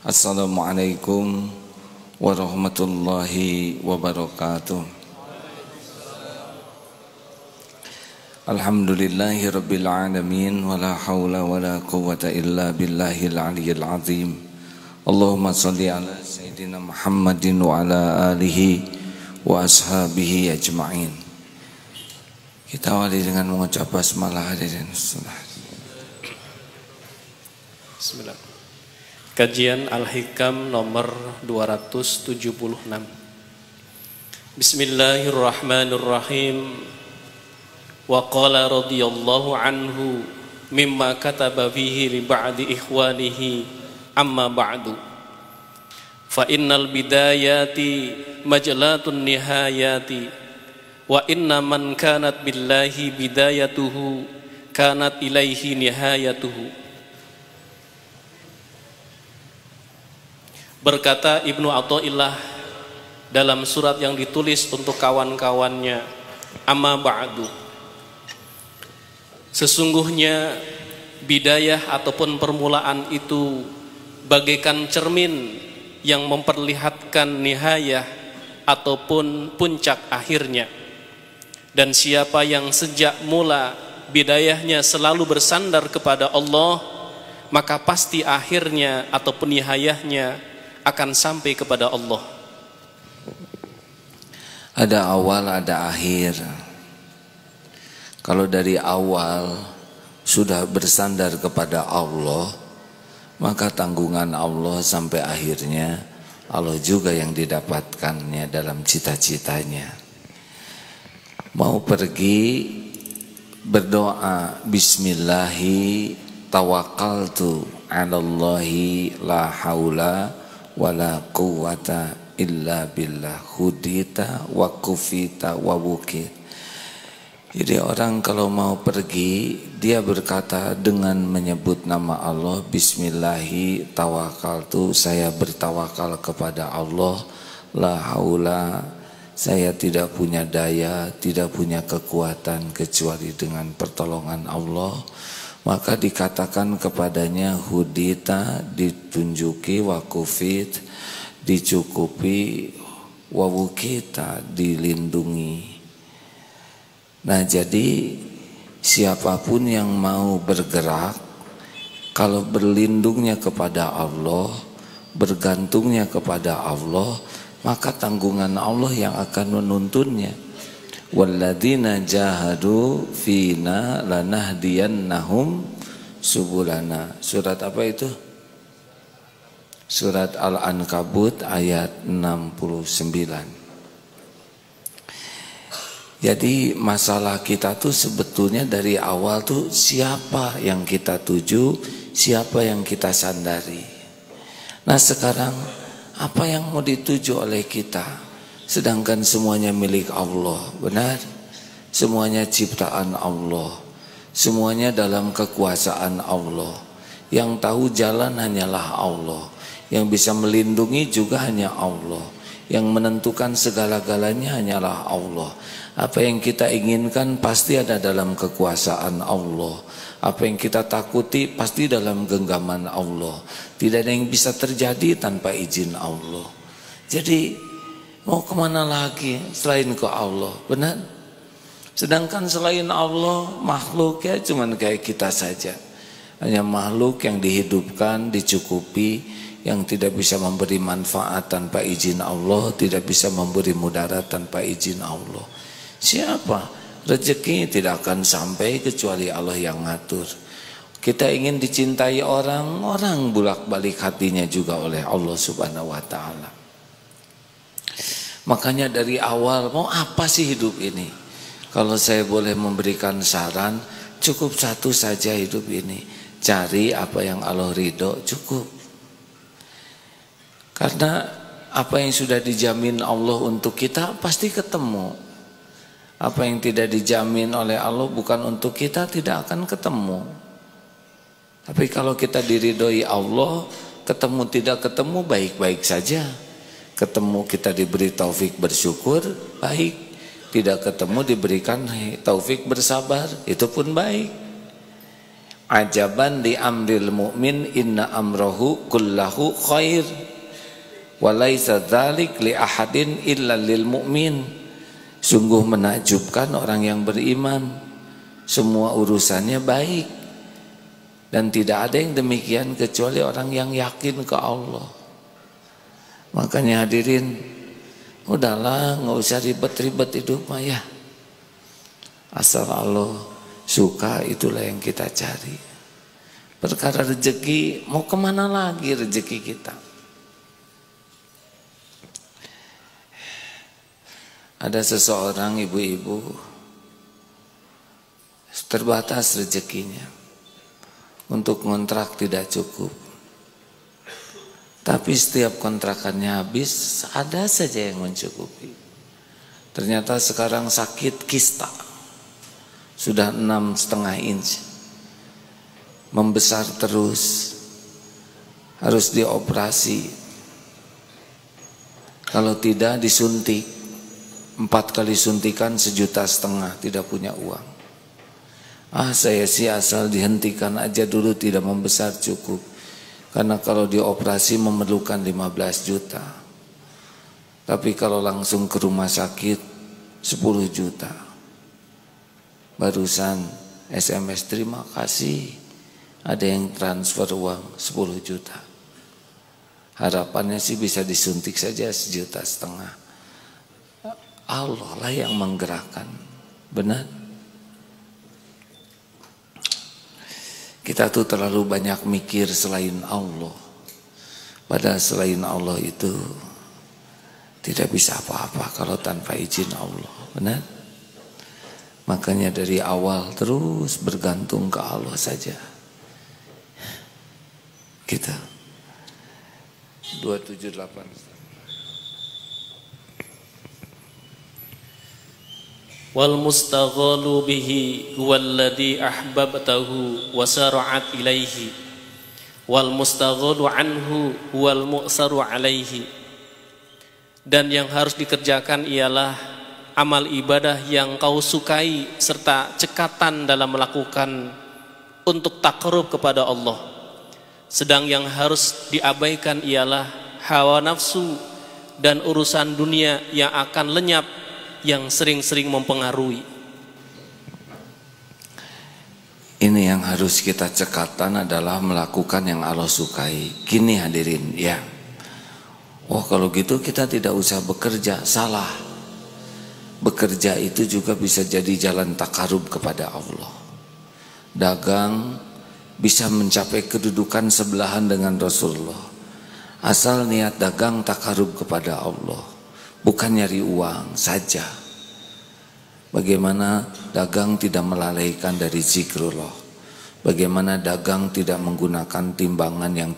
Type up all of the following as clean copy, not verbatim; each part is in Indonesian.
Assalamualaikum warahmatullahi wabarakatuh. Alhamdulillahi rabbil alamin, wala hawla wala quwwata illa billahil aliyyil azim. Allahumma salli ala sayyidina Muhammadin wa ala alihi wa ashabihi ajma'in. Kita awali dengan mengucap basmalah. Hadirin Bismillah. Kajian Al-Hikam nomor 276. Bismillahirrahmanirrahim. Wa qala radhiyallahu anhu mimma kataba fihi li ba'di ikhwanihi amma ba'du. Fa innal bidayati majlatun nihayati wa inna man kanat billahi bidayatuhu kanat ilaihi nihayatuhu. Berkata Ibnu Athaillah dalam surat yang ditulis untuk kawan-kawannya, amma ba'du, sesungguhnya bidayah ataupun permulaan itu bagaikan cermin yang memperlihatkan nihayah ataupun puncak akhirnya. Dan siapa yang sejak mula bidayahnya selalu bersandar kepada Allah, maka pasti akhirnya ataupun nihayahnya akan sampai kepada Allah. Ada awal, ada akhir. Kalau dari awal sudah bersandar kepada Allah, maka tanggungan Allah sampai akhirnya Allah juga yang didapatkannya dalam cita-citanya. Mau pergi berdoa, bismillahi tawakkaltu 'alallahi la haula wala quwwata illa billah hudita wa kufita wa wukit. Jadi orang kalau mau pergi, dia berkata dengan menyebut nama Allah, bismillahi tawakkaltu, saya bertawakal kepada Allah, la haula, saya tidak punya daya, tidak punya kekuatan kecuali dengan pertolongan Allah. Maka dikatakan kepadanya hudita, ditunjuki, wakufit, dicukupi, wawukita, dilindungi. Nah jadi siapapun yang mau bergerak, kalau berlindungnya kepada Allah, bergantungnya kepada Allah, maka tanggungan Allah yang akan menuntunnya. Walladzina jahadu fina lanahdiyannahum subulana. Surat apa itu? Surat Al-Ankabut ayat 69. Jadi masalah kita tuh sebetulnya dari awal tuh siapa yang kita tuju, siapa yang kita sandari. Nah sekarang apa yang mau dituju oleh kita? Sedangkan semuanya milik Allah, benar? Semuanya ciptaan Allah, semuanya dalam kekuasaan Allah. Yang tahu jalan hanyalah Allah, yang bisa melindungi juga hanya Allah, yang menentukan segala-galanya hanyalah Allah. Apa yang kita inginkan pasti ada dalam kekuasaan Allah. Apa yang kita takuti pasti dalam genggaman Allah. Tidak ada yang bisa terjadi tanpa izin Allah. Jadi mau kemana lagi selain ke Allah, benar? Sedangkan selain Allah, makhluk ya cuman kayak kita saja. Hanya makhluk yang dihidupkan, dicukupi, yang tidak bisa memberi manfaat tanpa izin Allah, tidak bisa memberi mudarat tanpa izin Allah. Siapa? Rezeki tidak akan sampai kecuali Allah yang ngatur. Kita ingin dicintai orang, orang bolak-balik hatinya juga oleh Allah Subhanahu wa ta'ala. Makanya dari awal mau apa sih hidup ini? Kalau saya boleh memberikan saran, cukup satu saja hidup ini. Cari apa yang Allah ridho, cukup. Karena apa yang sudah dijamin Allah untuk kita pasti ketemu. Apa yang tidak dijamin oleh Allah bukan untuk kita tidak akan ketemu. Tapi kalau kita diridhoi Allah, ketemu tidak ketemu baik-baik saja. Ketemu kita diberi taufik bersyukur, baik. Tidak ketemu diberikan taufik bersabar, itu pun baik. Ajaban li amril mu'min inna amrahu kullahu khair wa laisa dzalik li ahadin illa lil mu'min. Sungguh menakjubkan orang yang beriman, semua urusannya baik, dan tidak ada yang demikian kecuali orang yang yakin ke Allah. Makanya hadirin, udahlah nggak usah ribet-ribet hidup mah ya. Asal Allah suka, itulah yang kita cari. Perkara rezeki, mau kemana lagi rezeki kita? Ada seseorang ibu-ibu terbatas rezekinya, untuk kontrak tidak cukup, tapi setiap kontrakannya habis ada saja yang mencukupi. Ternyata sekarang sakit kista, sudah 6,5 inch, membesar terus, harus dioperasi. Kalau tidak disuntik, 4 kali suntikan 1,5 juta, tidak punya uang. Saya sih asal dihentikan aja dulu, tidak membesar cukup. Karena kalau dioperasi memerlukan 15 juta. Tapi kalau langsung ke rumah sakit 10 juta. Barusan SMS terima kasih, ada yang transfer uang 10 juta. Harapannya sih bisa disuntik saja 1,5 juta. Allah lah yang menggerakkan. Benar? Kita tuh terlalu banyak mikir selain Allah. Padahal selain Allah itu tidak bisa apa-apa kalau tanpa izin Allah. Benar? Makanya dari awal terus bergantung ke Allah saja. Kita 278. Wal mustaghalu bihi huwallazi ahbabtahu wa sara'at ilaihi wal mustaghalu anhu huwal mu'saru alaihi. Dan yang harus dikerjakan ialah amal ibadah yang kau sukai serta cekatan dalam melakukan untuk takarrub kepada Allah. Sedang yang harus diabaikan ialah hawa nafsu dan urusan dunia yang akan lenyap, yang sering-sering mempengaruhi. Ini yang harus kita cekatan adalah melakukan yang Allah sukai. Gini hadirin ya, kalau gitu kita tidak usah bekerja. Salah. Bekerja itu juga bisa jadi jalan takarub kepada Allah. Dagang bisa mencapai kedudukan sebelahan dengan Rasulullah, asal niat dagang takarub kepada Allah, bukan nyari uang saja. Bagaimana dagang tidak melalaikan dari zikrullah, bagaimana dagang tidak menggunakan timbangan yang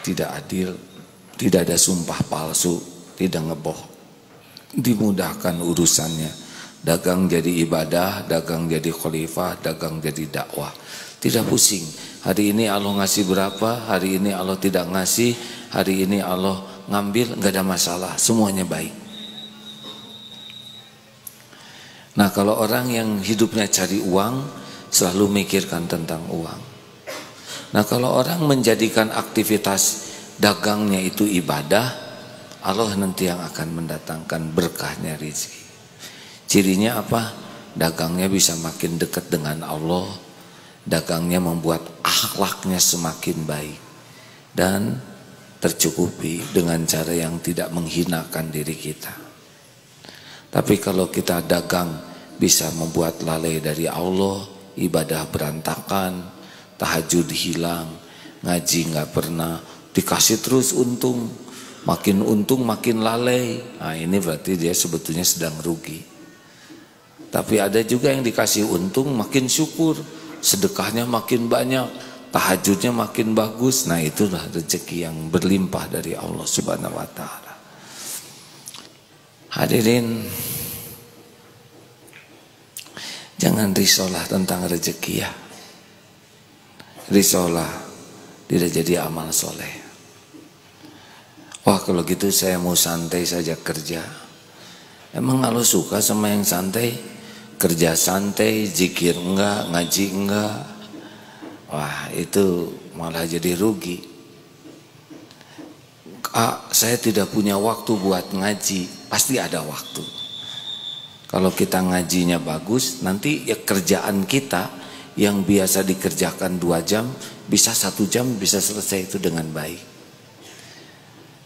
tidak adil, tidak ada sumpah palsu, tidak ngeboh, dimudahkan urusannya. Dagang jadi ibadah, dagang jadi khalifah, dagang jadi dakwah, tidak pusing. Hari ini Allah ngasih berapa, hari ini Allah tidak ngasih, hari ini Allah ngambil, nggak ada masalah, semuanya baik. Nah, kalau orang yang hidupnya cari uang, selalu mikirkan tentang uang. Nah, kalau orang menjadikan aktivitas dagangnya itu ibadah, Allah nanti yang akan mendatangkan berkahnya rezeki. Cirinya apa? Dagangnya bisa makin dekat dengan Allah, dagangnya membuat akhlaknya semakin baik, dan tercukupi dengan cara yang tidak menghinakan diri kita. Tapi kalau kita dagang bisa membuat lalai dari Allah, ibadah berantakan, tahajud hilang, ngaji nggak pernah, dikasih terus untung makin lalai. Nah, ini berarti dia sebetulnya sedang rugi. Tapi ada juga yang dikasih untung makin syukur, sedekahnya makin banyak, tahajudnya makin bagus. Nah, itulah rezeki yang berlimpah dari Allah Subhanahu wa taala. Hadirin, jangan risaulah tentang rezeki ya. Risaulah tidak jadi amal soleh. Wah, kalau gitu saya mau santai saja kerja. Emang Allah suka sama yang santai? Kerja santai, zikir enggak, ngaji enggak. wah itu malah jadi rugi. Saya tidak punya waktu buat ngaji. Pasti ada waktu. Kalau kita ngajinya bagus, nanti ya kerjaan kita yang biasa dikerjakan 2 jam, bisa 1 jam bisa selesai itu dengan baik.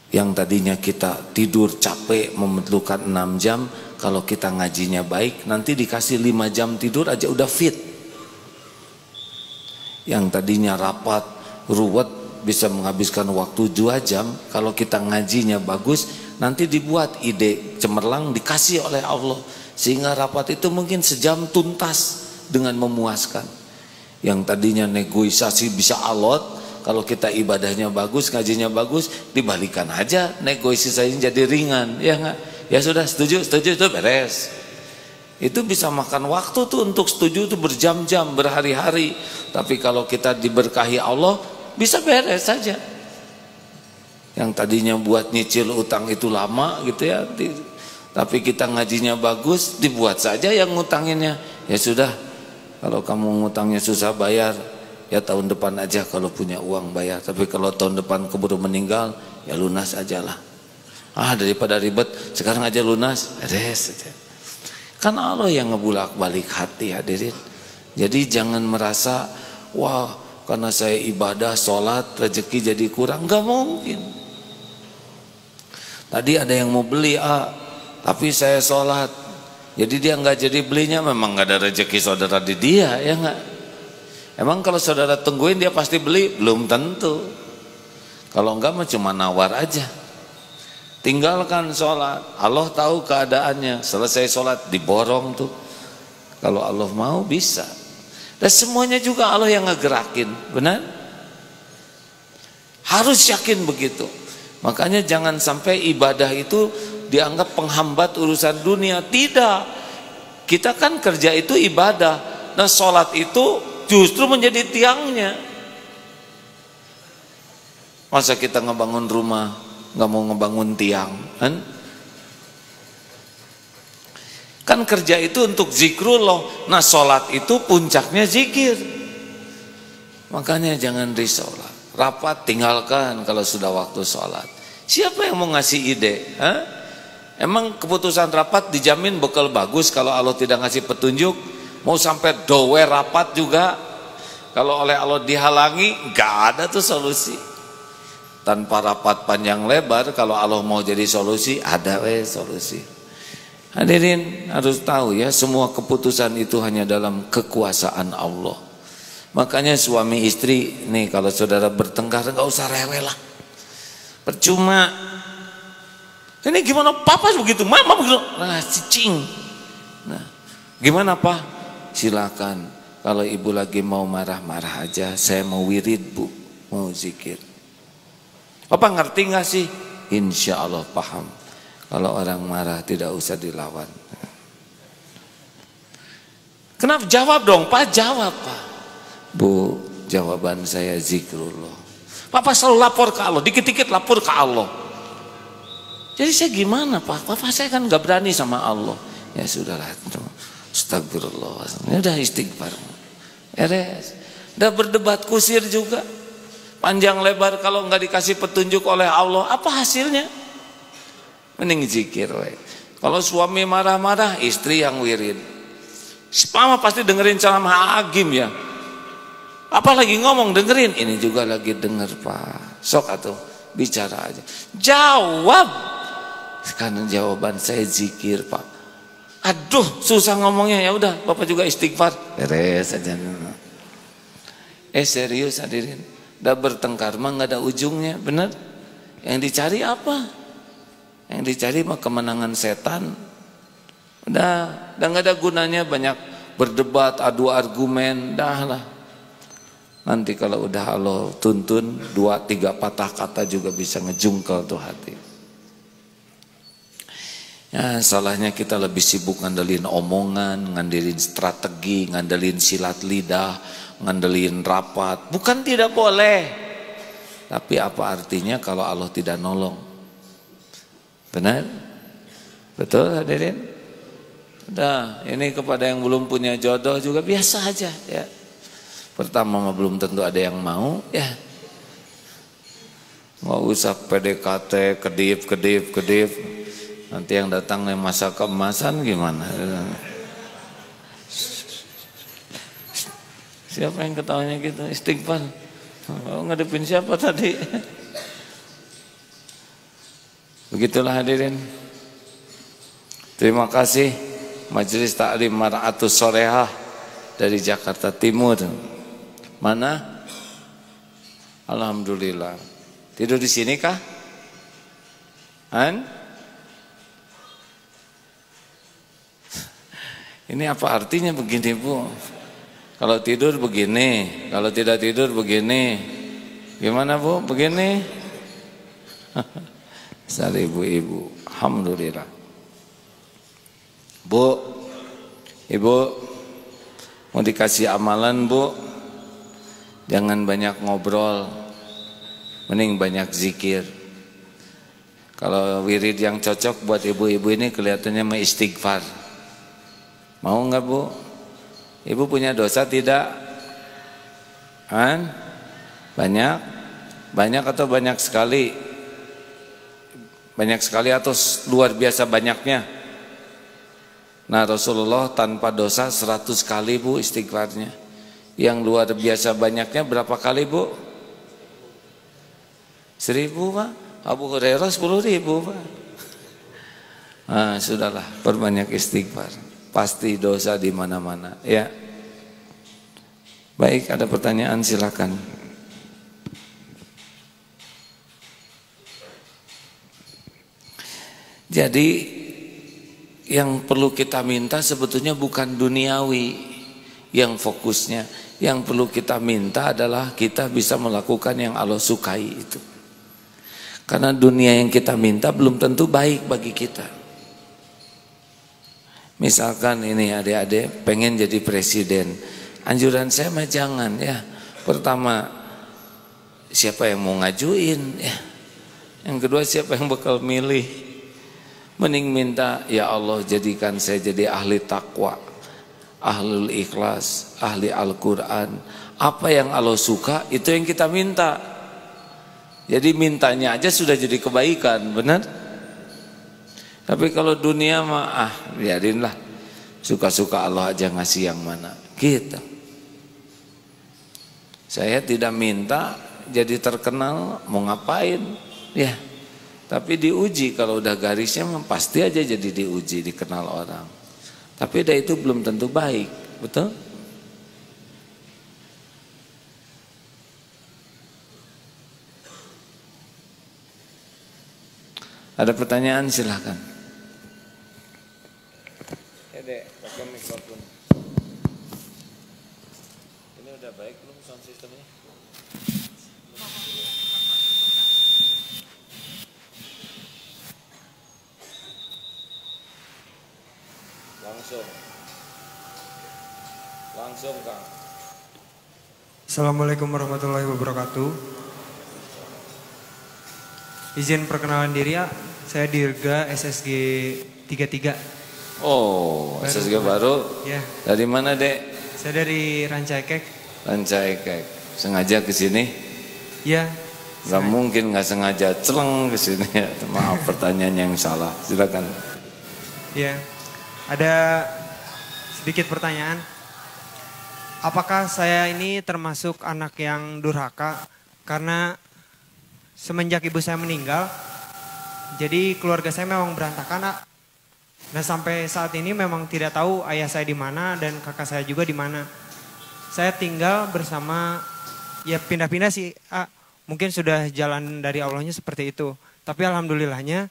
Yang tadinya kita tidur capek memerlukan 6 jam, kalau kita ngajinya baik, nanti dikasih 5 jam tidur aja udah fit. Yang tadinya rapat, ruwet, bisa menghabiskan waktu 2 jam, kalau kita ngajinya bagus, nanti dibuat ide cemerlang dikasih oleh Allah, sehingga rapat itu mungkin sejam tuntas dengan memuaskan. Yang tadinya negosiasi bisa alot, kalau kita ibadahnya bagus, ngajinya bagus, dibalikan aja negosiasinya jadi ringan, ya enggak? Ya sudah, setuju itu beres. Itu bisa makan waktu tuh untuk setuju tuh berjam-jam, berhari-hari. Tapi kalau kita diberkahi Allah, bisa beres saja. Yang tadinya buat nyicil utang itu lama gitu ya, tapi kita ngajinya bagus, dibuat saja yang ngutanginnya. Ya sudah, kalau kamu ngutangnya susah bayar, ya tahun depan aja kalau punya uang bayar. Tapi kalau tahun depan keburu meninggal, ya lunas aja lah. Daripada ribet, sekarang aja lunas, beres saja. Kan Allah yang ngebulak-balik hati, hadirin. Jadi jangan merasa, wah karena saya ibadah, sholat, rezeki jadi kurang. Enggak mungkin. Tadi ada yang mau beli tapi saya sholat, jadi dia enggak jadi belinya. Memang enggak ada rezeki saudara di dia, ya enggak? Emang kalau saudara tungguin dia pasti beli? Belum tentu. Kalau enggak mah cuma nawar aja. Tinggalkan sholat, Allah tahu keadaannya. Selesai sholat diborong tuh. Kalau Allah mau bisa. Dan semuanya juga Allah yang ngegerakin, benar? Harus yakin begitu. Makanya jangan sampai ibadah itu dianggap penghambat urusan dunia. Tidak. Kita kan kerja itu ibadah. Nah sholat itu justru menjadi tiangnya. Masa kita ngebangun rumah nggak mau ngebangun tiang, kan kerja itu untuk zikrullah. Nah sholat itu puncaknya zikir. Makanya jangan risau lah. Rapat tinggalkan kalau sudah waktu sholat. Siapa yang mau ngasih ide? Emang keputusan rapat dijamin bekal bagus kalau Allah tidak ngasih petunjuk? Mau sampai dower rapat juga, kalau oleh Allah dihalangi, nggak ada tuh solusi. Tanpa rapat panjang lebar, kalau Allah mau jadi solusi, ada solusi. Hadirin harus tahu ya, semua keputusan itu hanya dalam kekuasaan Allah. Makanya suami istri nih, kalau saudara bertengkar nggak usah rewel lah, percuma. Ini gimana papa begitu, mama begitu, cicing. Nah, gimana pak? Silakan. Kalau ibu lagi mau marah-marah aja, saya mau wirid bu, mau zikir. Papa ngerti nggak sih? Insya Allah paham. Kalau orang marah tidak usah dilawan. Kenapa? Jawab dong pak, jawab pak. Bu, jawaban saya zikrullah. Papa selalu lapor ke Allah, dikit-dikit lapor ke Allah. Jadi saya gimana pak? Papa saya kan nggak berani sama Allah. Ya sudahlah, astagfirullah. Ini udah istighfar. Eres. Udah berdebat kusir juga. Panjang lebar, kalau nggak dikasih petunjuk oleh Allah, apa hasilnya? Mending zikir. Kalau suami marah-marah, istri yang wirid. Mama pasti dengerin ceramah Agim ya. Apa lagi ngomong, dengerin. Ini juga lagi denger pak. Sok atau bicara aja. Jawab. Sekarang jawaban saya zikir pak. Aduh susah ngomongnya, ya udah bapak juga istighfar. Beres aja. Serius hadirin. Udah bertengkar mah nggak ada ujungnya, benar? Yang dicari apa? Yang dicari mah kemenangan setan. Udah nggak ada gunanya banyak berdebat, adu argumen, dah lah. Nanti kalau udah Allah tuntun 2-3 patah kata juga bisa ngejungkel tuh hati. Ya salahnya kita lebih sibuk ngandelin omongan, ngandelin strategi, ngandelin silat lidah, ngandelin rapat. Bukan tidak boleh, tapi apa artinya kalau Allah tidak nolong? Benar? Betul hadirin? Udah, ini kepada yang belum punya jodoh juga biasa aja ya. Pertama mah belum tentu ada yang mau, ya. Nggak usah PDKT, kedip. Nanti yang datang yang masa keemasan gimana? Siapa yang ketawanya gitu? Istighfar. Oh, ngadepin siapa tadi? Begitulah hadirin. Terima kasih Majelis Taklim Mar'atus Sorehah dari Jakarta Timur. Mana? Alhamdulillah. Tidur di sini kah? Ini apa artinya begini, Bu? Kalau tidur begini, kalau tidak tidur begini. Gimana, Bu? Begini? Sari ibu-ibu. Alhamdulillah. Bu, Ibu, mau dikasih amalan, Bu? Jangan banyak ngobrol, mending banyak zikir. Kalau wirid yang cocok buat ibu-ibu ini kelihatannya mah istighfar. Mau enggak, Bu? Ibu punya dosa tidak? Banyak? Banyak atau banyak sekali? Banyak sekali atau luar biasa banyaknya? Nah, Rasulullah tanpa dosa 100 kali, Bu, istighfarnya. Yang luar biasa banyaknya berapa kali, Bu? 1000, Pak. Abu Hurairah 10.000, Pak. Nah, sudahlah, perbanyak istighfar. Pasti dosa di mana-mana, ya. Baik, ada pertanyaan silakan. Jadi yang perlu kita minta sebetulnya bukan duniawi yang fokusnya. Yang perlu kita minta adalah kita bisa melakukan yang Allah sukai itu. Karena dunia yang kita minta belum tentu baik bagi kita. Misalkan ini adik-adik pengen jadi presiden, anjuran saya mah jangan, ya. Pertama, siapa yang mau ngajuin, ya. Yang kedua, siapa yang bakal milih. Mending minta, ya Allah jadikan saya jadi ahli takwa, ahlul ikhlas, ahli Al-Quran. Apa yang Allah suka itu yang kita minta. Jadi mintanya aja sudah jadi kebaikan, benar? Tapi kalau dunia mah biarinlah, suka-suka Allah aja ngasih yang mana gitu. Saya tidak minta jadi terkenal, mau ngapain, ya. Tapi diuji, kalau udah garisnya pasti aja jadi diuji, dikenal orang. Tapi dah itu belum tentu baik, betul? Ada pertanyaan silahkan. Dek, pakai mikrofon. Ini udah baik belum sound systemnya? Langsung Kang. Assalamualaikum warahmatullahi wabarakatuh. Izin perkenalan diri ya, saya Dirga SSG 33. Oh, SSG baru? Ya. Dari mana, Dek? Saya dari Rancaikek. Rancaikek. Sengaja ke sini? Ya. Gak mungkin gak sengaja celeng ke sini. Maaf pertanyaan yang salah. Silakan. Ya. Ada sedikit pertanyaan. Apakah saya ini termasuk anak yang durhaka? Karena semenjak ibu saya meninggal, jadi keluarga saya memang berantakan. Nah, sampai saat ini memang tidak tahu ayah saya di mana dan kakak saya juga di mana. Saya tinggal bersama, ya pindah-pindah sih. Mungkin sudah jalan dari Allahnya seperti itu. Tapi alhamdulillahnya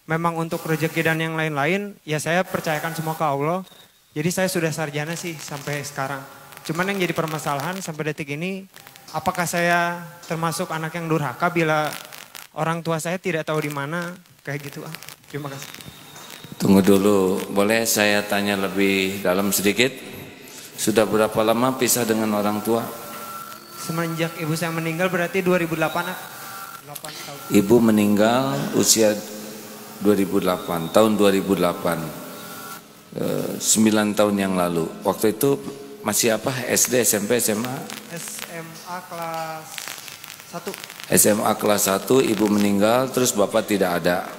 memang untuk rezeki dan yang lain-lain, ya saya percayakan semua ke Allah. Jadi saya sudah sarjana sih sampai sekarang. Cuman yang jadi permasalahan sampai detik ini, apakah saya termasuk anak yang durhaka bila orang tua saya tidak tahu di mana, kayak gitu. Terima kasih. Tunggu dulu, boleh saya tanya lebih dalam sedikit? Sudah berapa lama pisah dengan orang tua? Semenjak ibu saya meninggal berarti 2008. 8 tahun. Ibu meninggal usia 2008, tahun 2008. 9 tahun yang lalu. Waktu itu masih apa? SD, SMP, SMA? SMA kelas 1. SMA kelas 1, ibu meninggal, terus bapak tidak ada.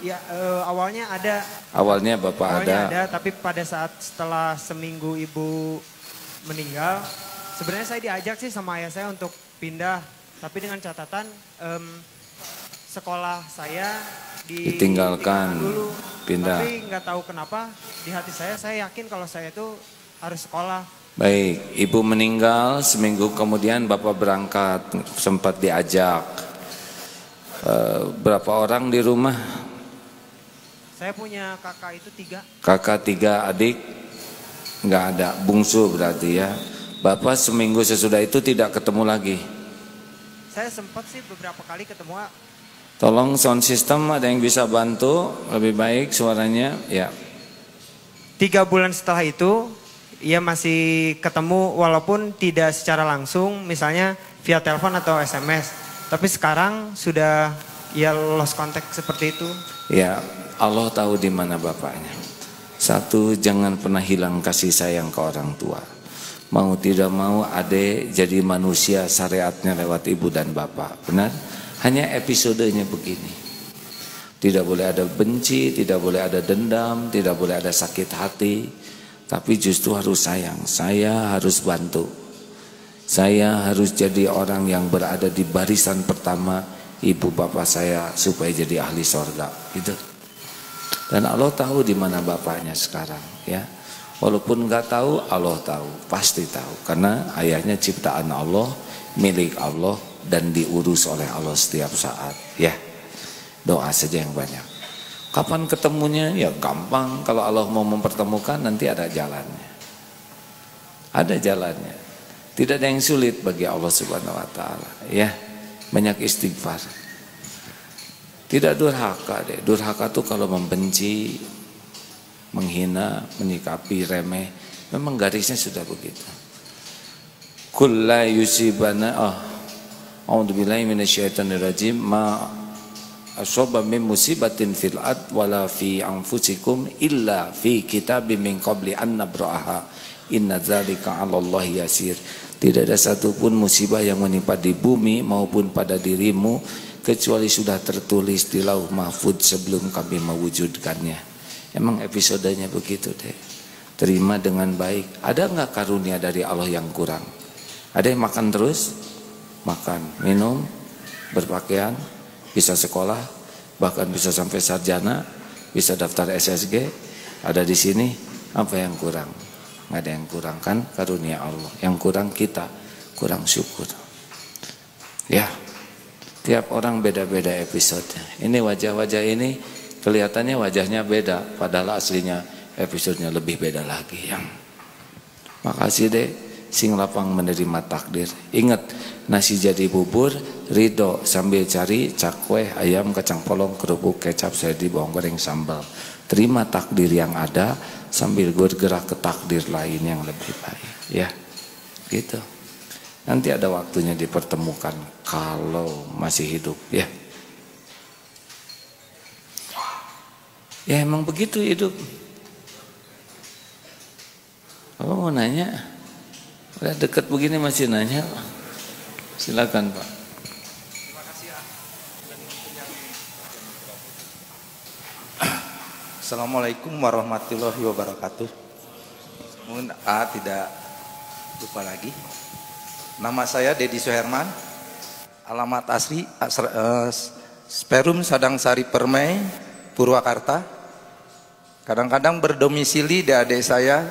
Ya, awalnya ada. Awalnya bapak ada, tapi pada saat setelah seminggu ibu meninggal, sebenarnya saya diajak sih sama ayah saya untuk pindah, tapi dengan catatan sekolah saya ditinggalkan dulu. Pindah. Tapi nggak tahu kenapa di hati saya yakin kalau saya itu harus sekolah. Baik, ibu meninggal, seminggu kemudian bapak berangkat, sempat diajak. Berapa orang di rumah? Saya punya kakak itu 3. Kakak 3, adik? Nggak ada, bungsu berarti ya. Bapak seminggu sesudah itu tidak ketemu lagi? Saya sempat sih beberapa kali ketemu. Tolong sound system ada yang bisa bantu, lebih baik suaranya, ya. 3 bulan setelah itu, ia masih ketemu walaupun tidak secara langsung, misalnya via telepon atau SMS. Tapi sekarang sudah ia lost contact seperti itu. Ya, Allah tahu di mana bapaknya. Satu, jangan pernah hilang kasih sayang ke orang tua. Mau tidak mau adik jadi manusia, syariatnya lewat ibu dan bapak. Benar? Hanya episodenya begini. Tidak boleh ada benci, tidak boleh ada dendam, tidak boleh ada sakit hati. Tapi justru harus sayang. Saya harus bantu. Saya harus jadi orang yang berada di barisan pertama ibu bapak saya supaya jadi ahli sorga. Gitu. Dan Allah tahu di mana bapaknya sekarang, ya. Walaupun nggak tahu, Allah tahu, pasti tahu. Karena ayahnya ciptaan Allah, milik Allah, dan diurus oleh Allah setiap saat, ya. Doa saja yang banyak. Kapan ketemunya? Ya gampang. Kalau Allah mau mempertemukan, nanti ada jalannya. Ada jalannya. Tidak ada yang sulit bagi Allah Subhanahu Wa Taala, ya. Banyak istighfar. Tidak durhaka deh. Durhaka tuh kalau membenci, menghina, menyikapi remeh, memang garisnya sudah begitu. Kulla yusibana a'udzubillahi minasyaitonirrajim ma asaba min musibatin fil ard wala fi anfusikum illa fi kitabim min qabli an nabra'aha inna dzalika 'alallahi yasir. Tidak ada satupun musibah yang menimpa di bumi maupun pada dirimu kecuali sudah tertulis di Lauh Mahfuz sebelum kami mewujudkannya. Emang episodenya begitu deh. Terima dengan baik. Ada nggak karunia dari Allah yang kurang? Ada yang makan terus? Makan, minum, berpakaian, bisa sekolah, bahkan bisa sampai sarjana, bisa daftar SSG. Ada di sini, apa yang kurang? Nggak ada yang kurang kan karunia Allah. Yang kurang kita, kurang syukur. Ya. Tiap orang beda-beda episode. Ini wajah-wajah ini kelihatannya wajahnya beda, padahal aslinya episodenya lebih beda lagi. Yang makasih deh, sing lapang menerima takdir. Ingat, nasi jadi bubur, ridho sambil cari cakwe, ayam, kacang polong, kerupuk, kecap, sedi, bawang goreng, sambal. Terima takdir yang ada sambil bergerak ke takdir lain yang lebih baik. Ya, gitu. Nanti ada waktunya dipertemukan kalau masih hidup, ya. Ya emang begitu hidup. Apa mau nanya? Udah deket begini masih nanya. Silakan Pak. Terima kasih ya. Assalamualaikum warahmatullahi wabarakatuh. Mungkin tidak lupa lagi. Nama saya Dedi Suherman, alamat asli Sperum Sadangsari Permai, Purwakarta. Kadang-kadang berdomisili di adik saya,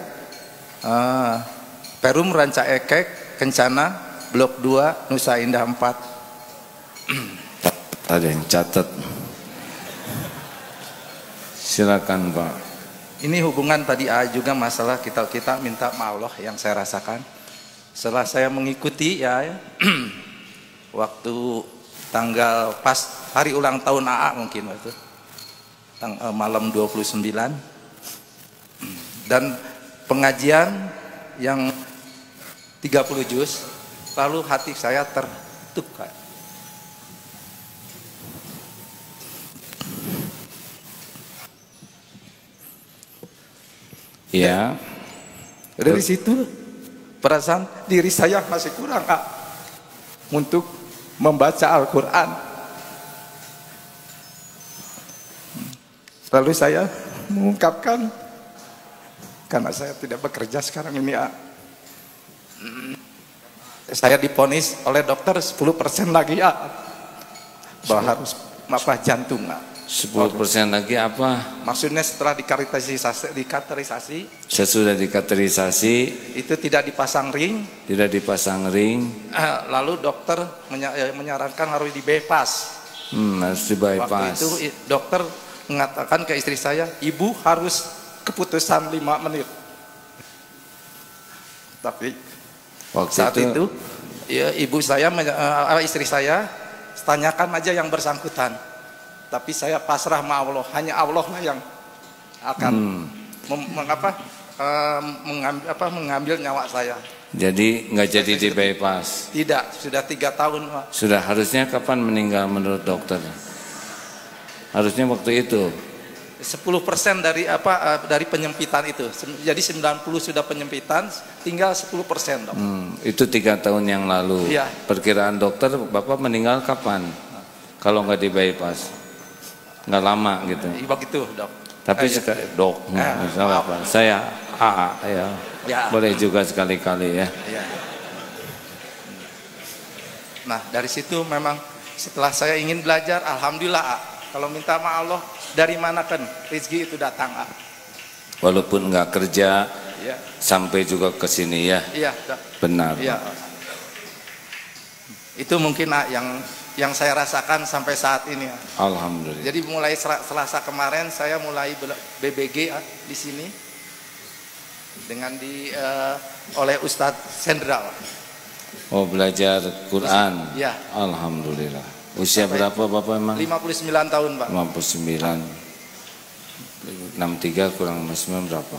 Perum Ranca Ekek, Kencana, Blok 2, Nusa Indah 4. Ada yang catat. Silakan Pak. Ini hubungan tadi juga masalah kita minta maaf Allah yang saya rasakan. Setelah saya mengikuti ya waktu tanggal pas hari ulang tahun AA mungkin waktu malam 29 dan pengajian yang 30 juz, lalu hati saya tertukar. Ya. Dari situ perasaan diri saya masih kurang untuk membaca Al-Quran. Lalu saya mengungkapkan, karena saya tidak bekerja sekarang ini, saya diponis oleh dokter 10% lagi bahwa harus jantung 10% lagi apa? Maksudnya setelah dikateterisasi, Sesudah dikateterisasi itu tidak dipasang ring. Tidak dipasang ring. Lalu dokter menyarankan harus di bypass. Harus di bypass. Waktu itu dokter mengatakan ke istri saya, ibu harus keputusan 5 menit. Tapi saat itu ya, ibu saya, istri saya, tanyakan aja yang bersangkutan. Tapi saya pasrah sama Allah, hanya Allah lah yang akan mengambil nyawa saya. Jadi nggak jadi di bypass. Tidak, sudah 3 tahun Pak. Sudah, harusnya kapan meninggal menurut dokter? Harusnya waktu itu 10% dari penyempitan itu. Jadi 90 sudah penyempitan, tinggal 10% dok. Itu 3 tahun yang lalu. Iya. Perkiraan dokter Bapak meninggal kapan? Kalau nggak di bypass? Nggak lama gitu. Begitu dok. Tapi dok, misalnya apa? Saya Ya. Boleh juga sekali-kali ya. Ya. Nah dari situ memang setelah saya ingin belajar, alhamdulillah kalau minta sama Allah, dari mana kan rezeki itu datang Walaupun nggak kerja, ya. sampai juga ke sini ya. Iya. Benar. Iya. Itu mungkin yang saya rasakan sampai saat ini. Alhamdulillah. Jadi mulai Selasa kemarin saya mulai BBG di sini dengan oleh Ustadz Sendral. Oh, belajar Quran. Ya. Alhamdulillah. Usia berapa Bapak emang? 59 tahun Pak. 59. 63 kurang 59 berapa?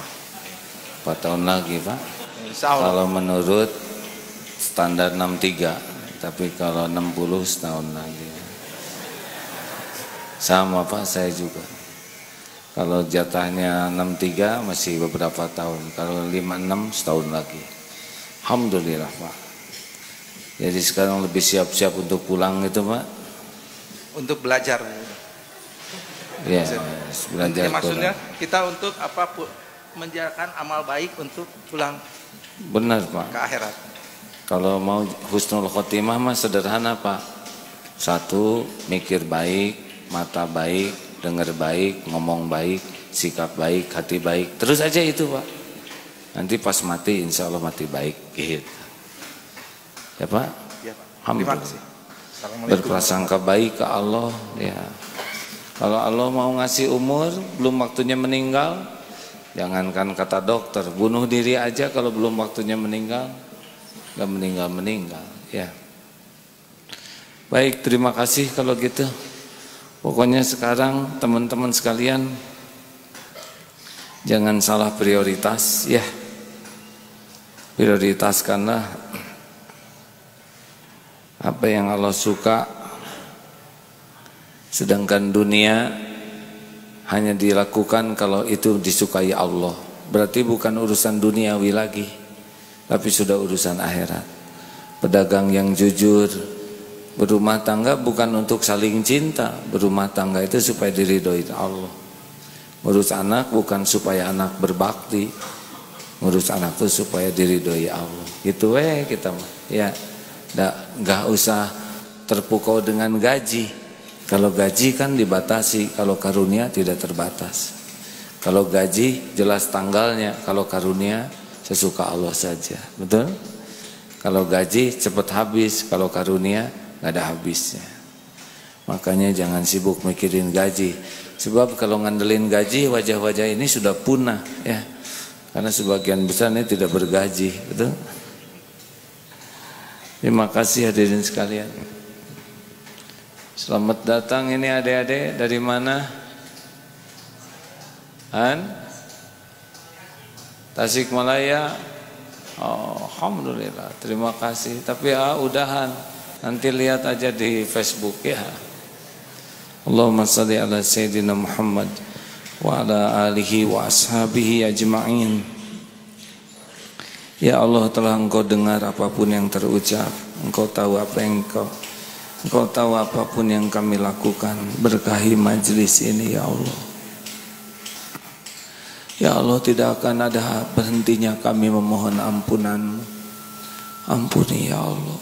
4 tahun lagi Pak. Insya Allah. Kalau menurut standar 63, tapi kalau 60 setahun lagi. Sama Pak, saya juga. Kalau jatahnya 63 masih beberapa tahun. Kalau 56 setahun lagi. Alhamdulillah Pak. Jadi sekarang lebih siap-siap untuk pulang itu Pak. Untuk belajar. Ya, belajar. Maksudnya kita untuk menjalankan amal baik untuk pulang. Benar Pak. Ke akhirat. Kalau mau husnul khotimah mah sederhana Pak. 1, mikir baik, mata baik, dengar baik, ngomong baik, sikap baik, hati baik. Terus aja itu Pak. Nanti pas mati insya Allah mati baik gitu. Ya Pak. Ya, Pak. Alhamdulillah. Terima kasih. Berprasangka baik ke Allah ya. Kalau Allah mau ngasih umur belum waktunya meninggal, jangankan kata dokter, bunuh diri aja kalau belum waktunya meninggal. Gak meninggal ya. Baik, terima kasih kalau gitu. Pokoknya sekarang teman-teman sekalian jangan salah prioritas ya. Prioritaskanlah apa yang Allah suka, sedangkan dunia hanya dilakukan kalau itu disukai Allah. Berarti bukan urusan duniawi lagi, tapi sudah urusan akhirat. Pedagang yang jujur berumah tangga bukan untuk saling cinta. Berumah tangga itu supaya diridhoi Allah. Ngurus anak bukan supaya anak berbakti. Ngurus anak itu supaya diridhoi Allah. Gitu kita mah. Ya, nggak usah terpukau dengan gaji. Kalau gaji kan dibatasi, kalau karunia tidak terbatas. Kalau gaji jelas tanggalnya, kalau karunia sesuka Allah saja, betul? Kalau gaji cepat habis, kalau karunia nggak ada habisnya. Makanya jangan sibuk mikirin gaji, sebab kalau ngandelin gaji wajah-wajah ini sudah punah ya, karena sebagian besar ini tidak bergaji, betul? Terima kasih hadirin sekalian. Selamat datang ini adik-adik dari mana? Tasikmalaya. Oh, alhamdulillah, terima kasih. Tapi udahan, nanti lihat aja di Facebook ya. Allahumma shalli ala sayyidina Muhammad wa ala alihi wa ashabihi ajma'in. Ya Allah, telah Engkau dengar apapun yang terucap, Engkau tahu apa yang Engkau tahu apapun yang kami lakukan. Berkahi majlis ini ya Allah. Ya Allah, tidak akan ada berhentinya kami memohon ampunan-Mu. Ampuni ya Allah.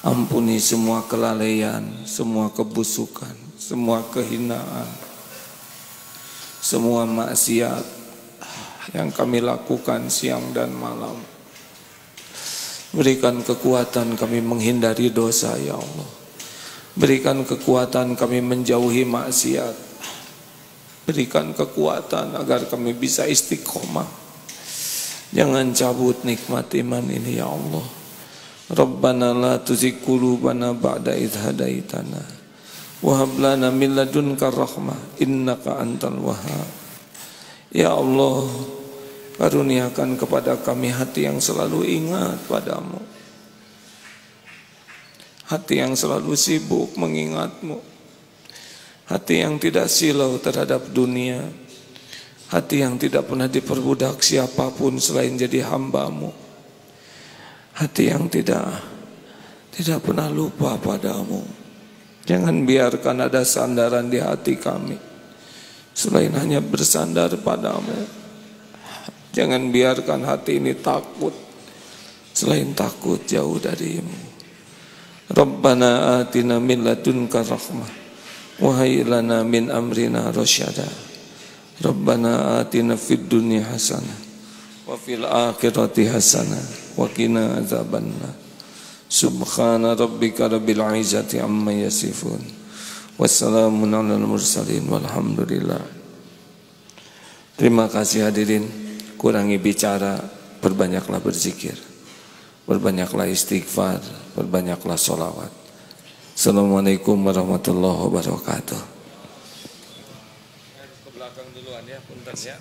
Ampuni semua kelalaian, semua kebusukan, semua kehinaan, semua maksiat yang kami lakukan siang dan malam. Berikan kekuatan kami menghindari dosa ya Allah. Berikan kekuatan kami menjauhi maksiat. Berikan kekuatan agar kami bisa istiqomah. Jangan cabut nikmat iman ini ya Allah. Rabbana la tuzigh qulubana ba'da idh hadaitana wa hab lana min ladunka rahmah innaka antal wahhab. Ya Allah, karuniakan kepada kami hati yang selalu ingat padamu, hati yang selalu sibuk mengingat-Mu, hati yang tidak silau terhadap dunia, hati yang tidak pernah diperbudak siapapun selain jadi hamba-Mu, hati yang tidak pernah lupa padamu. Jangan biarkan ada sandaran di hati kami selain hanya bersandar padamu. Jangan biarkan hati ini takut selain takut jauh darimu. Rabbana atina min ladunka rahmah wa hayyi lana min amrina rasyada. Rabbana atina fid dunya hasanah wa fil akhirati hasanah wa qina adzabannar. Subhana rabbika rabbil izzati amma yasifun. Wassalamun alal mursalin walhamdulillah. Terima kasih hadirin. Kurangi bicara, perbanyaklah berzikir, perbanyaklah istighfar, perbanyaklah sholawat. Assalamualaikum warahmatullahi wabarakatuh. Ke belakang duluan ya, punten ya.